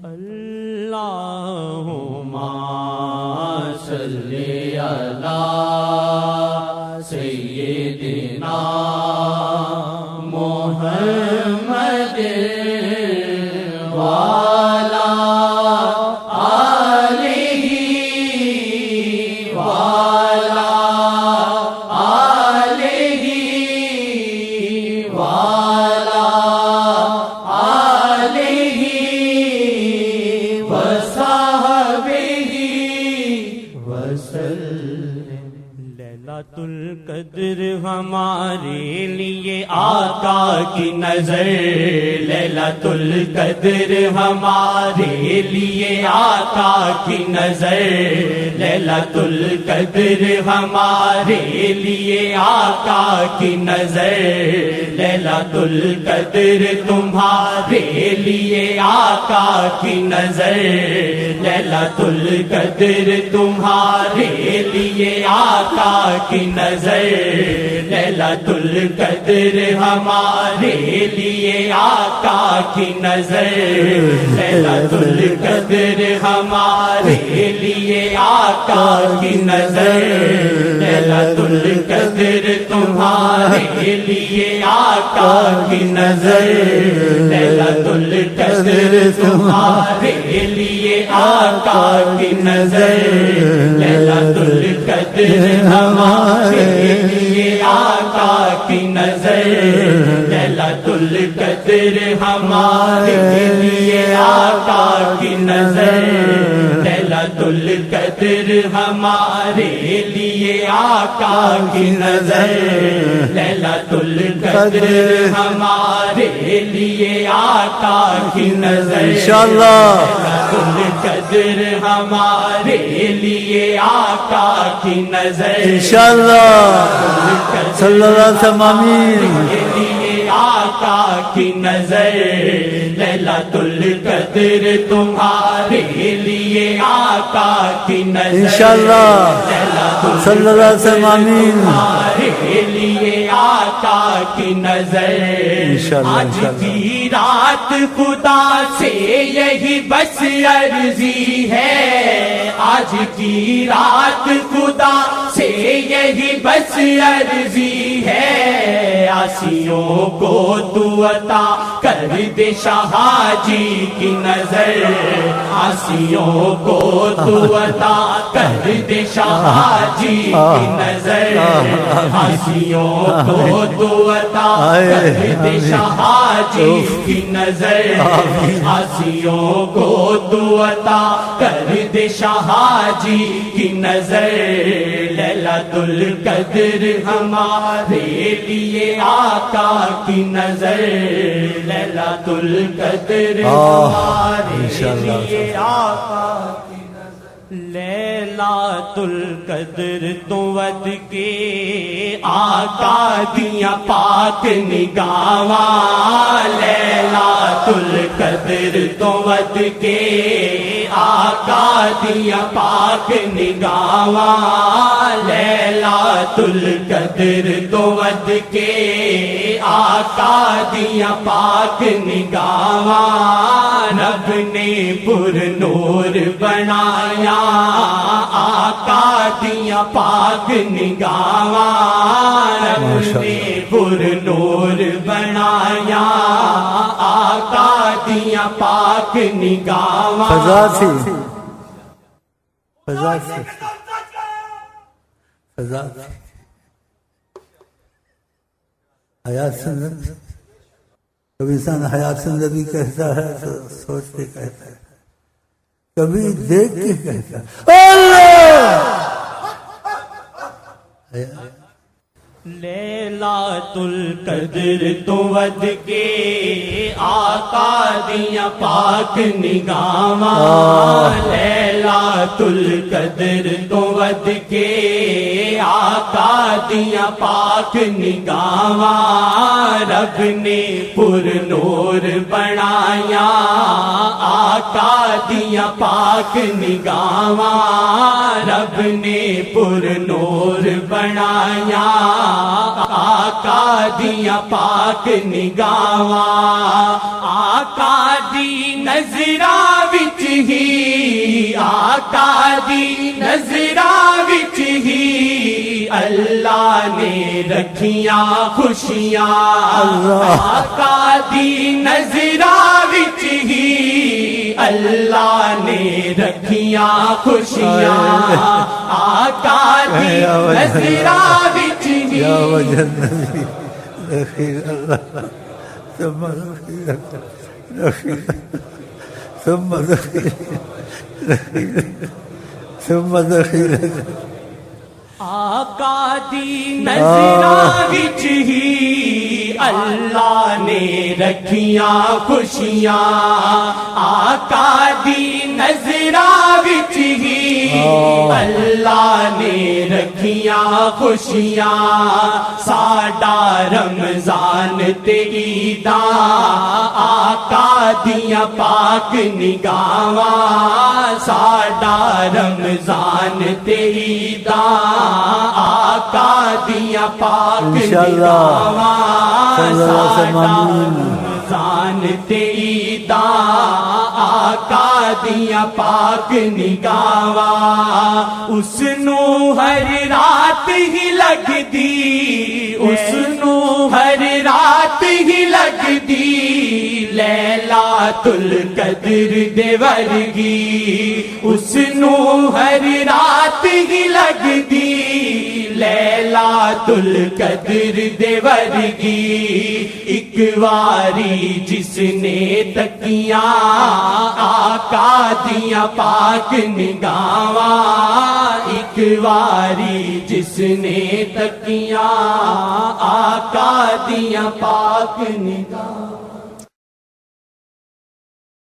اللہم صلی علی سیدنا محمد وعلی آلہ وعلی آلہ وعلی آلہ وصحبہ وسلم۔ لیلۃ القدر ہمارے لیے آقا کی نظر، لیلۃ القدر ہمارے لیے آقا کی نظر، لیلۃ القدر ہمارے لیے آقا کی نظر، لیلۃ القدر تمہارے لیے آقا کی نظر، لیلۃ القدر تمہارے لیے آقا کی نظر، لیلۃ القدر ہمارے لیے آقا کی نظر، لیلۃ القدر ہمارے لیے آقا کی نظر، لیلۃ القدر تمہارے لیے آقا کی نظر، لیلۃ القدر تمہارے لیے آقا کی نظر، لیلۃ القدر ہمارے لیے آقا کی نظر، لیلۃ القدر ہمارے لیے آقا کی نظر، لیلۃ القدر ہمارے لیے آقا کی نظر، لیلۃ القدر ہمارے لیے آقا کی نظر، انشاءاللہ لیلۃ القدر ہمارے لیے آقا کی نظر، انشاءاللہ صلی اللہ علیہ وسلم آمین، آقا کی نظر، لیلۃ القدر تمہارے لیے آقا کی نظر، انشاءاللہ صلی اللہ علیہ وسلم آمین، تمہارے لیے آقا کی نظر، آج کی رات خدا سے یہی بس عرضی ہے، آج کی رات خدا سے یہی بس عرضی ہے، آسیوں کو تو عطا کر دے شاہ جی کی نظر، آسیوں کو تو عطا کر دے شاہ جی کی نظر، آسیوں کو تو عطا کر دے شاہ جی کی نظر، آسیوں کو تو عطا کر دے شاہ جی کی نظر، لیلۃ القدر ہمارے لیے آقا کی نظر، لیلۃ القدر ہمارے لیے آقا کی نظر، لیلۃ القدر تو ود کے آقا دیاں پاک نگاواں، لیلۃ القدر تو ود کے آقا دیاں پاک نگاواں، لیلۃ القدر تو ود کے آقا دیاں پاک نگاواں، رب نے پر نور بنایا آقا دیاں پاک نگاواں، رب نے پر نور بنایا آقا دیاں پاک نگاواں، فضا سے حیات سندر، کبھی انسان حیات سندر بھی کہتا ہے تو سوچ کے کہتا ہے، کبھی دیکھ کے کہتا ہے اللہ، لیلۃ القدر تو ود کے آقا دیاں پاک نگاواں، لیلۃ القدر تو ود کے آقا دیاں پاک نگاواں، رب نے پر نور بنایا آقا دیاں پاک نگاواں، رب نے پر نور بنایا آقا دیاں پاک نگاواں، آقا دی نظراں وی آقا دی نظراں وچ ہی اللہ نے رکھیاں خوشیاں آقا دی نظراں وچ ہی اللہ نے رکھیاں خوشیاں آقا دی نظراں وچ ہی یا وجہ النبی دخیل اللہ ثم دخیل آقا دی نظراں وچ ہی اللہ نے رکھیاں خوشیاں آقا دی نظراں وچ ہی اللہ نے رکھیاں خوشیاں ساڈا رمضان تے عیداں آقا دیاں پاک نگاہاں ساڈا رمضان تے عیداں آقا دیاں پاک نگاہاں ساڈا رمضان تے عیداں آقا دیاں پاک نگاہاں اس نو ہر رات ہی لگدی اس نو ہر رات ہی لگدی لیلۃ القدر دے ورگی اس نو ہر رات ہی لگدی لیلۃ القدر دے ورگی ایک واری جس نے تکیاں آقا دیاں پاک نگاہاں ایک واری جس نے تکیاں آقا دیاں پاک نگاہاں